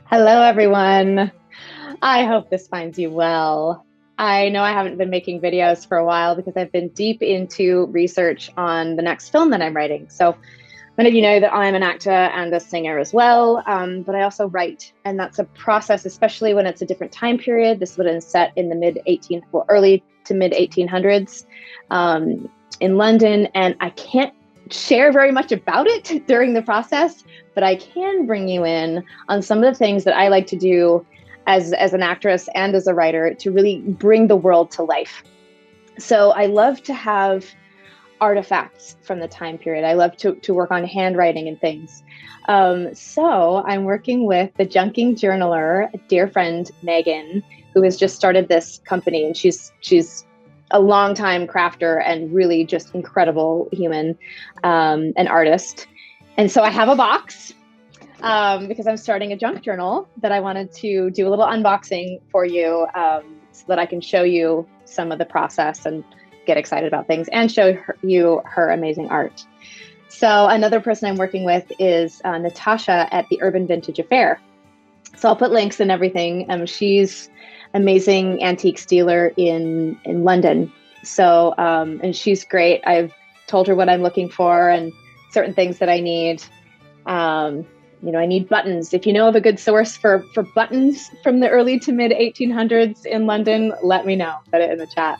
Hello, everyone. I hope this finds you well. I know I haven't been making videos for a while because I've been deep into research on the next film that I'm writing. So many of you know that I'm an actor and a singer as well, but I also write, and that's a process, especially when it's a different time period. This would have been set in the early to mid 1800s in London, and I can't share very much about it during the process, but I can bring you in on some of the things that I like to do as an actress and as a writer to really bring the world to life. So I love to have artifacts from the time period. I love to work on handwriting and things. So I'm working with the junking journaler, a dear friend, Megan, who has just started this company, and she's a longtime crafter and really just incredible human, an artist. And so I have a box because I'm starting a junk journal that I wanted to do a little unboxing for you so that I can show you some of the process and get excited about things and show you her amazing art. So another person I'm working with is Natasha at the Urban Vintage Affair. So I'll put links and everything. She's amazing antiques dealer in London. So, and she's great. I've told her what I'm looking for and certain things that I need. I need buttons. If you know of a good source for buttons from the early to mid 1800s in London, let me know. Put it in the chat.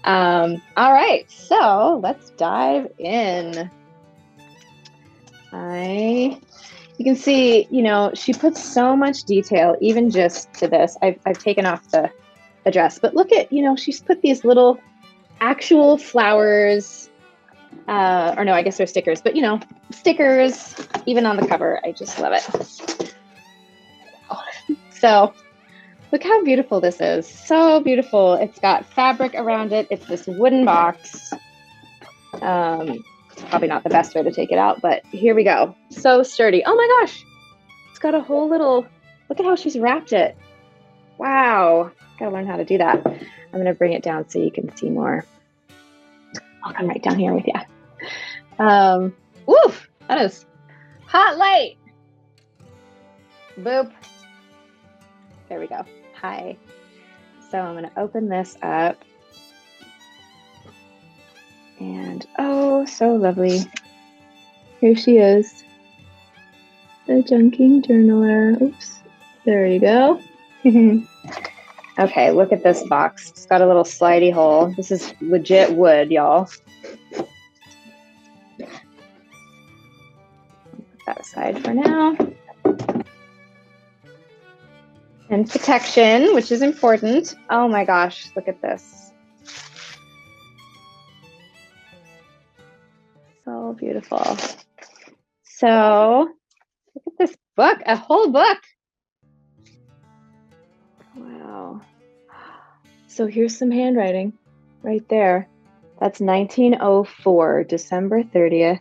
All right, so let's dive in. You can see, she puts so much detail, even just to this. I've taken off the dress, but look at, she's put these little actual flowers, or no, I guess they're stickers, but stickers, even on the cover. I just love it. So look how beautiful this is. So beautiful. It's got fabric around it. It's this wooden box. It's probably not the best way to take it out, but here we go. So sturdy. Oh my gosh. It's got a whole little, look at how she's wrapped it. Wow. Gotta learn how to do that. I'm going to bring it down so you can see more. I'll come right down here with you. Woof, that is hot light. Boop. There we go. Hi. So I'm going to open this up. And oh, so lovely. Here she is. The junking journaler. Oops. There you go. Okay, look at this box. It's got a little slidey hole. This is legit wood, y'all. Put that aside for now. And protection, which is important. Oh my gosh, look at this. So beautiful. So look at this book, a whole book. Wow. So here's some handwriting right there. That's 1904, December 30th.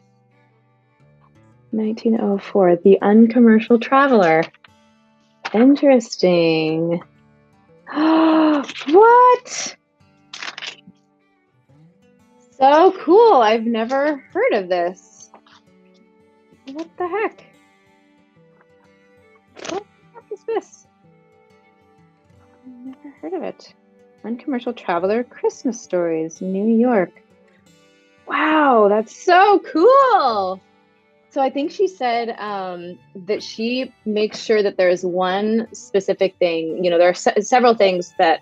1904, The Uncommercial Traveler. Interesting. What? So cool. I've never heard of this. What the heck? What the heck is this? I've never heard of it. Uncommercial Traveler, Christmas Stories, New York. Wow, that's so cool. So I think she said that she makes sure that there's one specific thing. There are several things that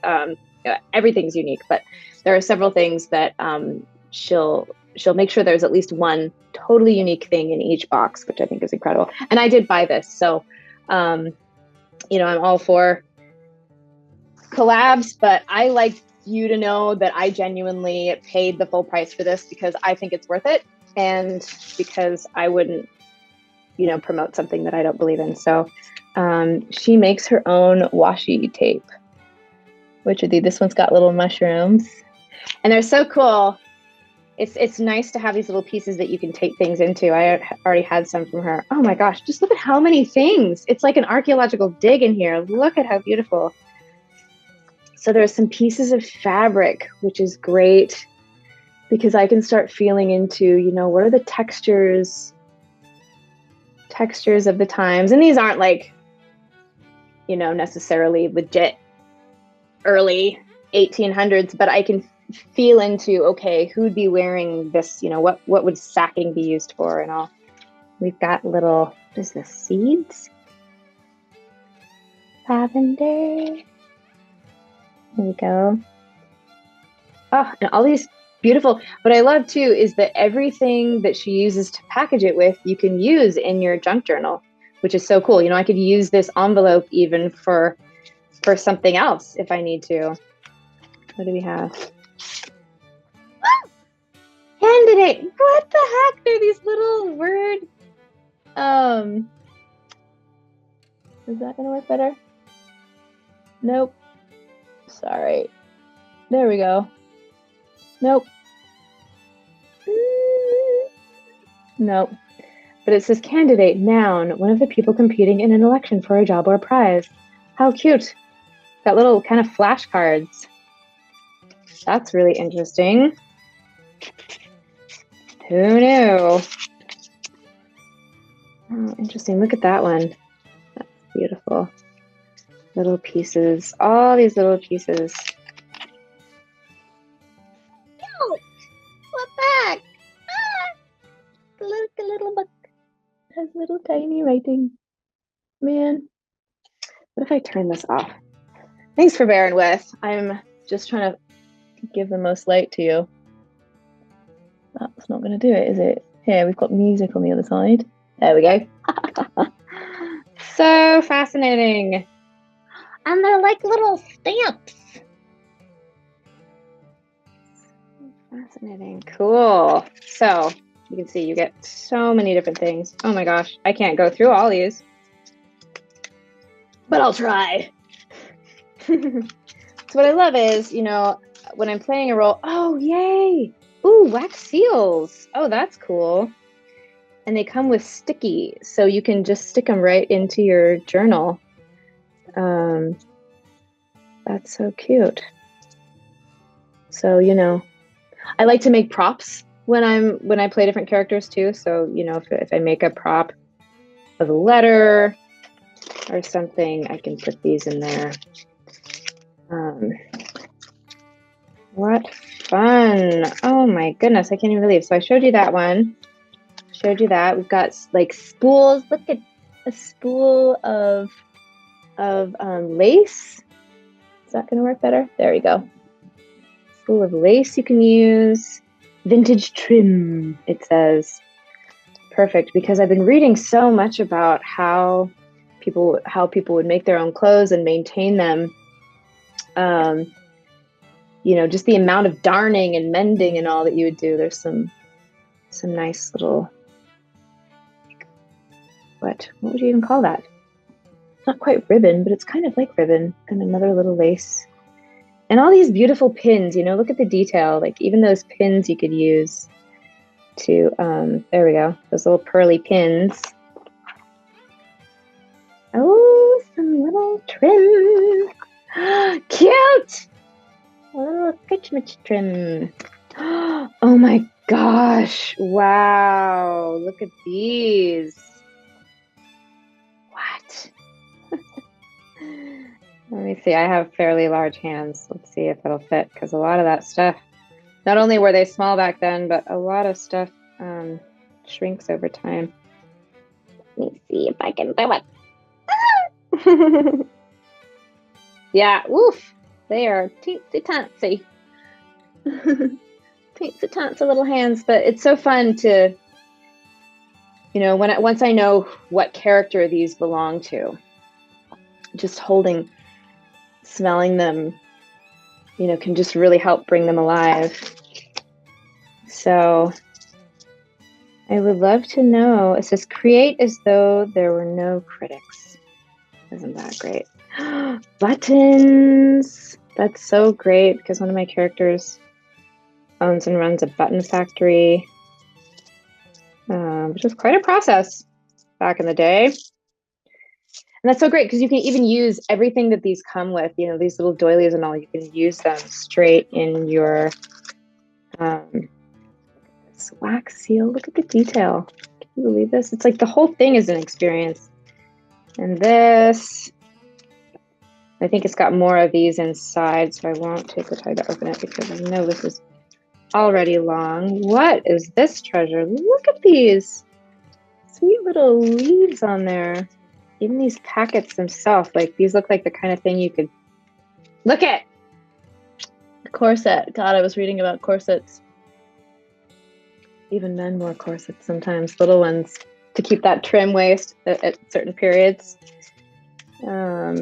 everything's unique, but there are several things that she'll make sure there's at least one totally unique thing in each box, which I think is incredible. And I did buy this, so I'm all for collabs, but I like you to know that I genuinely paid the full price for this because I think it's worth it, and because I wouldn't, promote something that I don't believe in. So she makes her own washi tape, which would be, this one's got little mushrooms, and they're so cool. It's nice to have these little pieces that you can tape things into. I already had some from her. Oh my gosh, just look at how many things. It's like an archaeological dig in here. Look at how beautiful. So there's some pieces of fabric, which is great because I can start feeling into, what are the textures of the times. And these aren't like you know, necessarily legit early 1800s, but I can feel into, okay, who'd be wearing this, you know, what would sacking be used for and all. We've got little, what is this, seeds? Lavender. There we go. Oh, and all these beautiful, what I love too is that everything that she uses to package it with, you can use in your junk journal, which is so cool. You know, I could use this envelope even for something else if I need to. What do we have? Candidate! What the heck? They're these little word. Is that gonna work better? Nope. Sorry. There we go. Nope. Nope. But it says candidate, noun, one of the people competing in an election for a job or a prize. How cute. Got little kind of flashcards. That's really interesting. Who knew? Oh, interesting. Look at that one. That's beautiful. Little pieces. All these little pieces. Cute! What back? Ah! The little book has little tiny writing. Man. What if I turn this off? Thanks for bearing with. I'm just trying to give the most light to you. That's not going to do it, is it? Here, we've got music on the other side. There we go. So fascinating. And they're like little stamps. Fascinating. Cool. So you can see you get so many different things. Oh my gosh, I can't go through all these, but I'll try. So what I love is, you know, when I'm playing a role, oh, yay. Ooh, wax seals. Oh, that's cool. And they come with sticky, so you can just stick them right into your journal. That's so cute. So, you know, I like to make props when I play different characters too. So, you know, if I make a prop of a letter or something, I can put these in there. What fun. Oh my goodness, I can't even believe. So I showed you that one. Showed you that. We've got like spools. Look at a spool of lace. Is that going to work better? There we go. Spool of lace you can use. Vintage trim, it says. Perfect, because I've been reading so much about how people would make their own clothes and maintain them. You know, just the amount of darning and mending and all that you would do. There's some nice little, what would you even call that? It's not quite ribbon, but it's kind of like ribbon, and another little lace. And all these beautiful pins, you know, look at the detail. Like even those pins you could use to, there we go, those little pearly pins. Oh, some little trim. Cute! A little Christmas trim. Oh my gosh. Wow. Look at these. What? Let me see. I have fairly large hands. Let's see if it'll fit, because a lot of that stuff, not only were they small back then, but a lot of stuff shrinks over time. Let me see if I can do it. Yeah, woof. They are teensy-tantsy. Teensy-tantsy little hands, but it's so fun to, you know, once I know what character these belong to, just holding, smelling them, you know, can just really help bring them alive. So I would love to know, it says create as though there were no critics. Isn't that great? Buttons. That's so great, because one of my characters owns and runs a button factory, which was quite a process back in the day. And that's so great, because you can even use everything that these come with, you know, these little doilies and all, you can use them straight in your this wax seal. Look at the detail. Can you believe this? It's like the whole thing is an experience. And this, I think it's got more of these inside, so I won't take the time to open it because I know this is already long. What is this treasure? Look at these sweet little leaves on there. Even these packets themselves, like these look like the kind of thing you could look at. A corset. God, I was reading about corsets. Even men wore corsets sometimes, little ones, to keep that trim waist at certain periods. Yeah.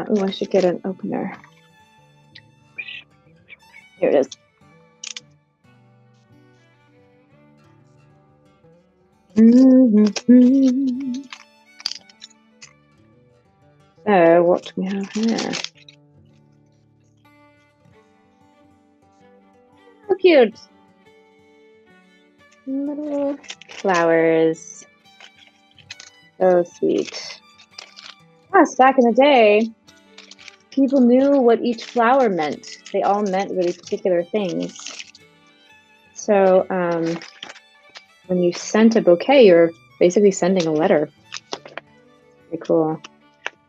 Oh, I should get an opener. Here it is. So what do we have here? How cute. Little flowers. So sweet. Yes, back in the day, people knew what each flower meant. They all meant really particular things. So when you sent a bouquet, you're basically sending a letter. Very cool.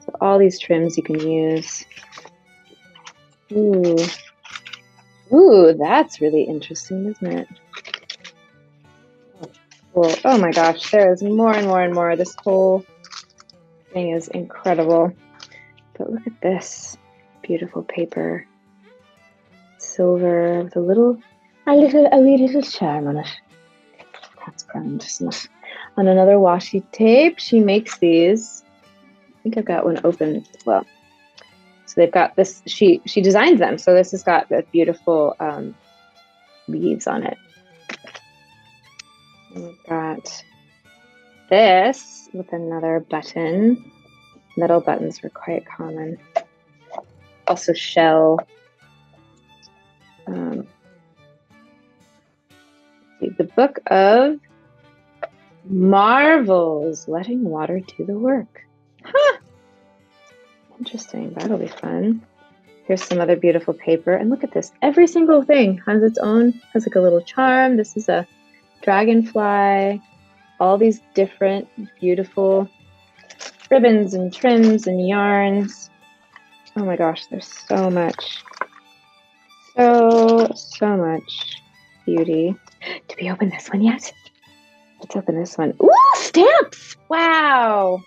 So all these trims you can use. Ooh. Ooh, that's really interesting, isn't it? Oh, cool. Oh my gosh, there's more and more and more. This whole thing is incredible. But look at this beautiful paper. Silver with a wee little charm on it. That's grand, isn't it? On another washi tape, she makes these. I think I've got one open as well. So they've got this, she designs them. So this has got the beautiful leaves on it. And we've got this with another button. Metal buttons are quite common. Also shell. The Book of Marvels, letting water do the work. Huh. Interesting. That'll be fun. Here's some other beautiful paper. And look at this. Every single thing has its own, has like a little charm. This is a dragonfly. All these different beautiful ribbons and trims and yarns. Oh my gosh, there's so much. So much beauty. Did we open this one yet? Let's open this one. Ooh, stamps! Wow.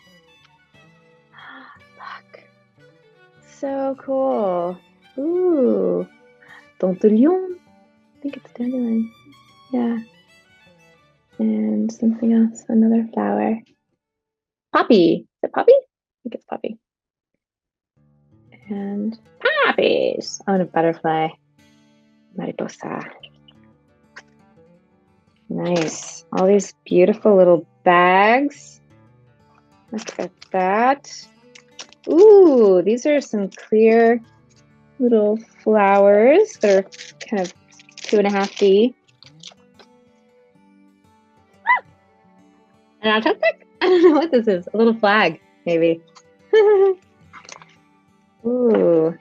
Look. So cool. Ooh. Dandelion. I think it's dandelion. Yeah. And something else. Another flower. Poppy. Is it poppy? I think it's poppy. And poppies. Oh, and a butterfly. Mariposa. Nice. All these beautiful little bags. Look at that. Ooh, these are some clear little flowers that are kind of 2.5D. Ah! An autopic? I don't know what this is. A little flag, maybe. Ooh.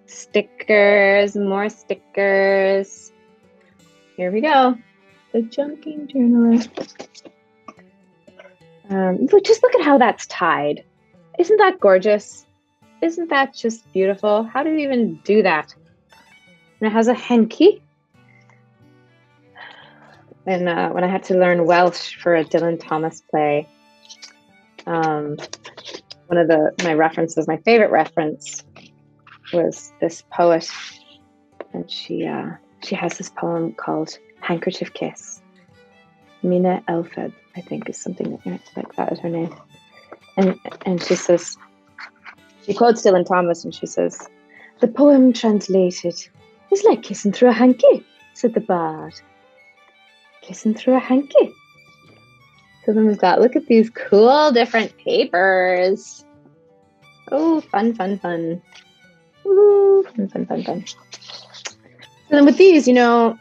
Stickers, more stickers. Here we go. The Junking Journalist. Just look at how that's tied. Isn't that gorgeous? Isn't that just beautiful? How do you even do that? And it has a hanky. And when I had to learn Welsh for a Dylan Thomas play, one of my references, my favorite reference, was this poet, and she has this poem called Handkerchief Kiss. Mina Elfed, I think, is something like that is her name. And she says, she quotes Dylan Thomas, and she says, "The poem translated is like kissing through a hanky," said the bard. Kissing through a hanky. So then we've got, look at these cool different papers. Oh, fun, fun, fun. Woo, fun, fun, fun, fun. So then with these, you know,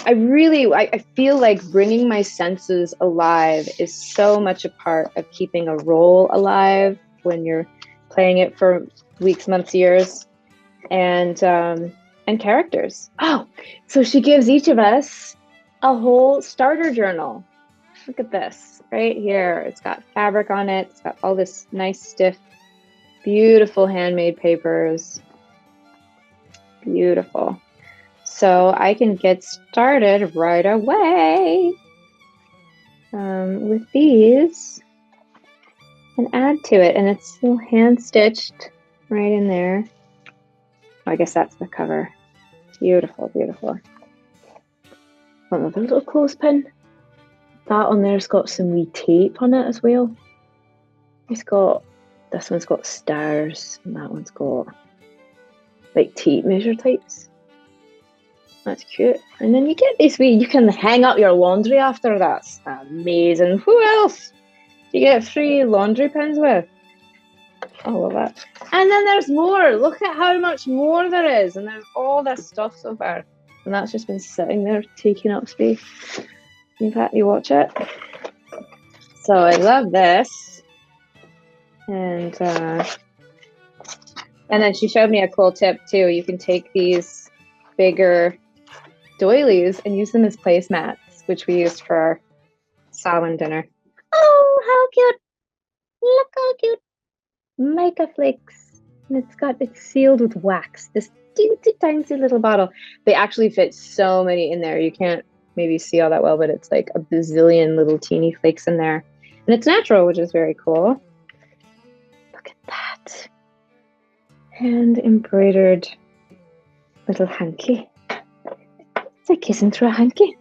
I feel like bringing my senses alive is so much a part of keeping a role alive when you're playing it for weeks, months, years, and characters. Oh, so she gives each of us a whole starter journal. Look at this. right here. It's got fabric on it. It's got all this nice, stiff, beautiful handmade papers. Beautiful. So I can get started right away with these and add to it. And it's still hand stitched right in there. I guess that's the cover. Beautiful, beautiful. Another little clothespin. That on there's got some wee tape on it as well. It's got, this one's got stars and that one's got like tape measure types. That's cute. And then you get this wee, you can hang up your laundry after. That's amazing. Who else do you get free laundry pins with? I love that. And then there's more. Look at how much more there is. And there's all this stuff so far. And that's just been sitting there taking up space. In fact, you watch it. So I love this. And then she showed me a cool tip too. You can take these bigger doilies and use them as placemats, which we used for our Samhain dinner. Oh, how cute! Look how cute! Mica flakes. And it's sealed with wax. This teensy tiny little bottle. They actually fit so many in there. You can't maybe see all that well, but it's like a bazillion little teeny flakes in there. And it's natural, which is very cool. Look at that. Hand embroidered little hanky. It's like kissing through a hanky.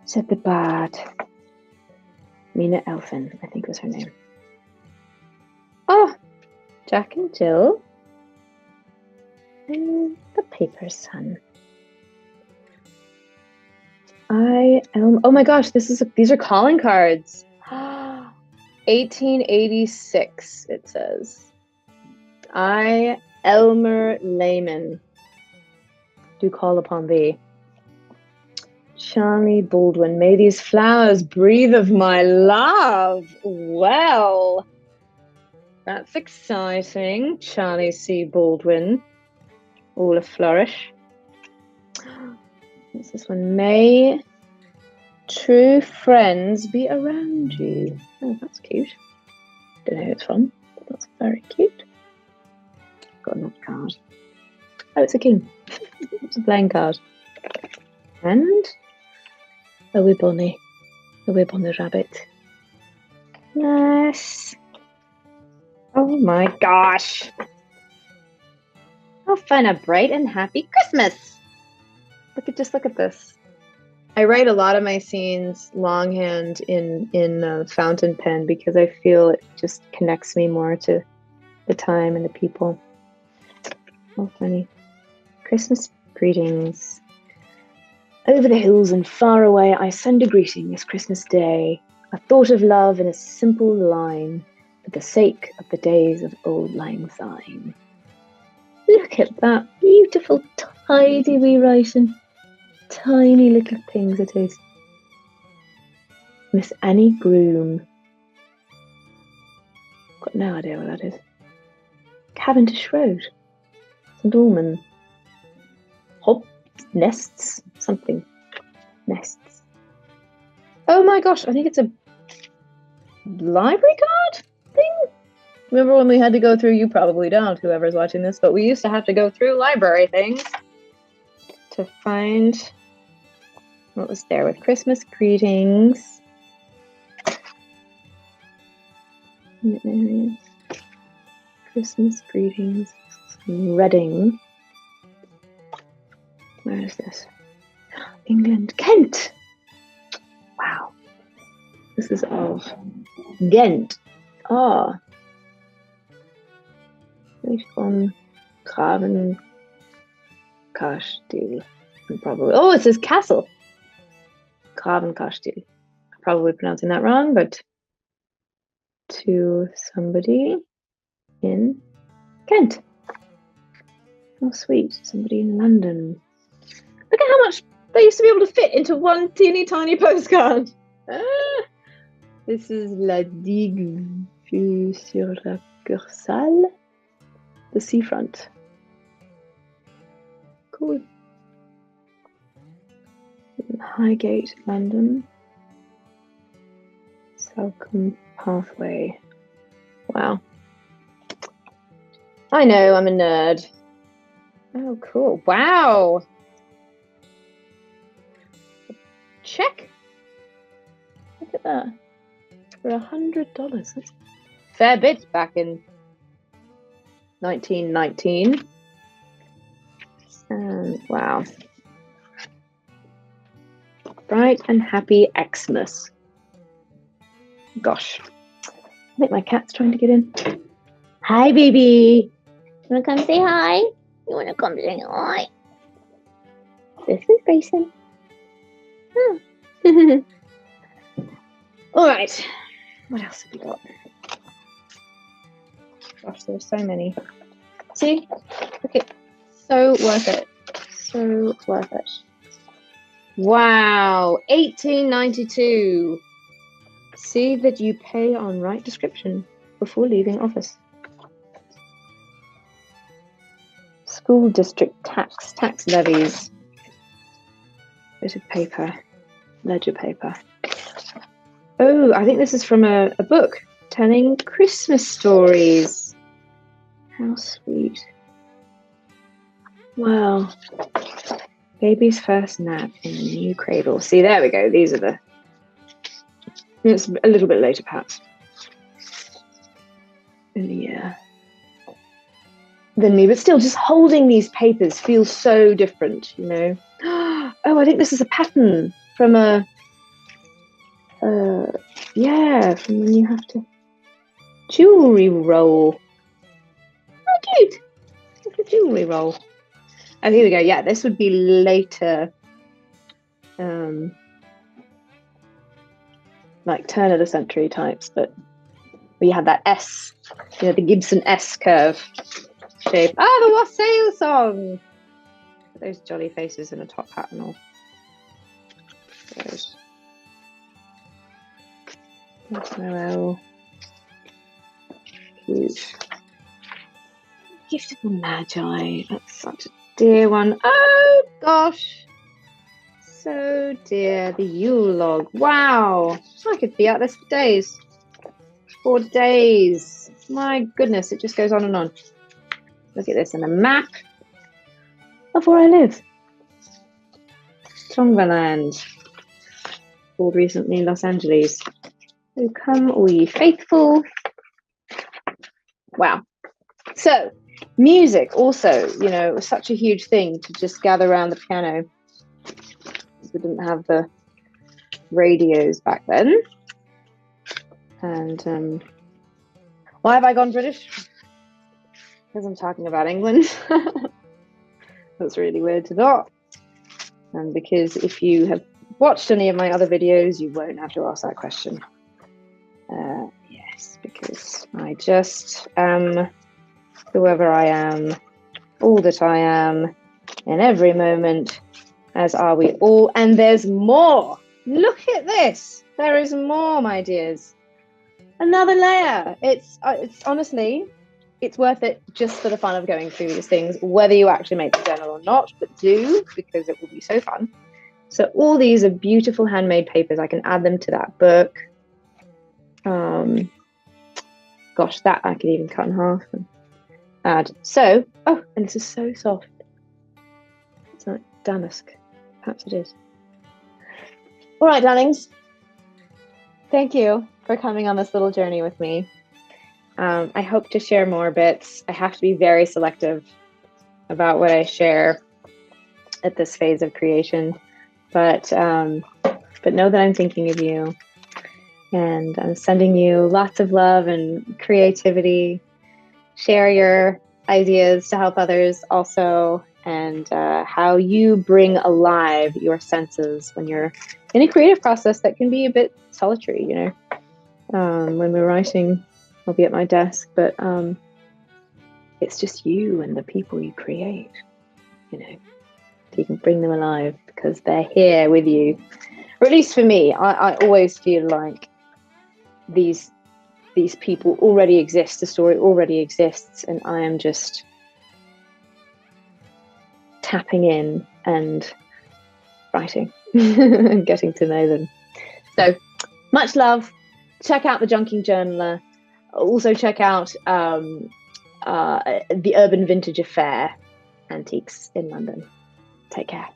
Said the bard. Mina Elfin, I think was her name. Oh, Jack and Jill. And the paper son. Oh my gosh, these are calling cards. 1886, it says. I, Elmer Lehman, do call upon thee. Charlie Baldwin, may these flowers breathe of my love. Well, that's exciting. Charlie C. Baldwin, all a flourish. What's this one? May true friends be around you. Oh, that's cute. Don't know who it's from, but that's very cute. Got another card. Oh, it's a king. It's a playing card. And a wee bunny. A wee bunny rabbit. Nice. Oh my gosh. How fun, a bright and happy Christmas. Just look at this. I write a lot of my scenes longhand in fountain pen because I feel it just connects me more to the time and the people. Oh, funny. Christmas greetings. Over the hills and far away, I send a greeting this Christmas day, a thought of love in a simple line, for the sake of the days of old lang syne. Look at that beautiful, tidy wee writing. Tiny little things it is. Miss Annie Groom. Got no idea what that is. Cavendish Road. St Almond. Hop nests. Something. Nests. Oh my gosh, I think it's a library card thing? Remember when we had to go through, you probably don't, whoever's watching this, but we used to have to go through library things to find what was there with Christmas greetings. Christmas greetings. Reading. Where is this? England. Kent! Wow. This is of Ghent. Ah. From Graven Kasteel. Probably. Oh, it says castle. Graven Kasteel. I'm probably pronouncing that wrong, but to somebody in Kent. Oh, sweet. Somebody in London. Look at how much they used to be able to fit into one teeny tiny postcard. This is La Digue vue sur la Cursale. The seafront. Cool. Highgate, London. Welcome pathway. Wow. I know, I'm a nerd. Oh, cool. Wow. Check. Look at that. For $100. That's a fair bit back in 1919. And wow. Bright and happy Xmas. Gosh. I think my cat's trying to get in. Hi, baby. You want to come say hi? You want to come say hi? This is Grayson. Oh. All right. What else have we got? Gosh, there's so many. See? Okay. So worth it. So worth it. Wow. 1892. See that you pay on right description before leaving office. School district tax levies. Bit of paper, ledger paper. Oh, I think this is from a book telling Christmas stories. How sweet. Wow. Baby's first nap in the new cradle. See, there we go. These are the... It's a little bit later, perhaps, in the year than me, but still, just holding these papers feels so different, you know. Oh, I think this is a pattern from a, yeah, from when you have to jewelry roll. Oh, cute! Like a jewelry roll. Oh, here we go. Yeah, this would be later. Like turn of the century types, but we had that S, you know, the Gibson S curve shape. Ah, the wassail song. Those jolly faces in a top hat and all. There's Noel. Cute. Gift of the Magi. That's such a dear one. Oh gosh. So dear, the Yule log. Wow, I could be at this for days. For days. My goodness, it just goes on and on. Look at this, and a map of where I live. Tongvaland, called recently Los Angeles. So come all ye faithful. Wow. So music also, you know, was such a huge thing to just gather around the piano. We didn't have the radios back then. And why have I gone British? Because I'm talking about England. That's really weird to not. And because if you have watched any of my other videos, you won't have to ask that question. Yes, because I just am whoever I am, all that I am, in every moment, as are we all. And there's more. Look at this. There is more, my dears. Another layer. It's honestly, it's worth it just for the fun of going through these things, whether you actually make the journal or not, but do, because it will be so fun. So all these are beautiful handmade papers. I can add them to that book. Gosh, that I could even cut in half and add. So, oh, and this is so soft. It's like damask. Perhaps it is. All right, darlings. Thank you for coming on this little journey with me. I hope to share more bits. I have to be very selective about what I share at this phase of creation, but know that I'm thinking of you, and I'm sending you lots of love and creativity. Share your ideas to help others also, and how you bring alive your senses when you're in a creative process that can be a bit solitary, you know. When we're writing, I'll be at my desk, but it's just you and the people you create, you know. So you can bring them alive because they're here with you. Or at least for me, I always feel like these people already exist, the story already exists, and I am just tapping in and writing and getting to know them. So much love check out the Junking Journaler. Also check out the Urban Vintage Affair Antiques in London. Take care.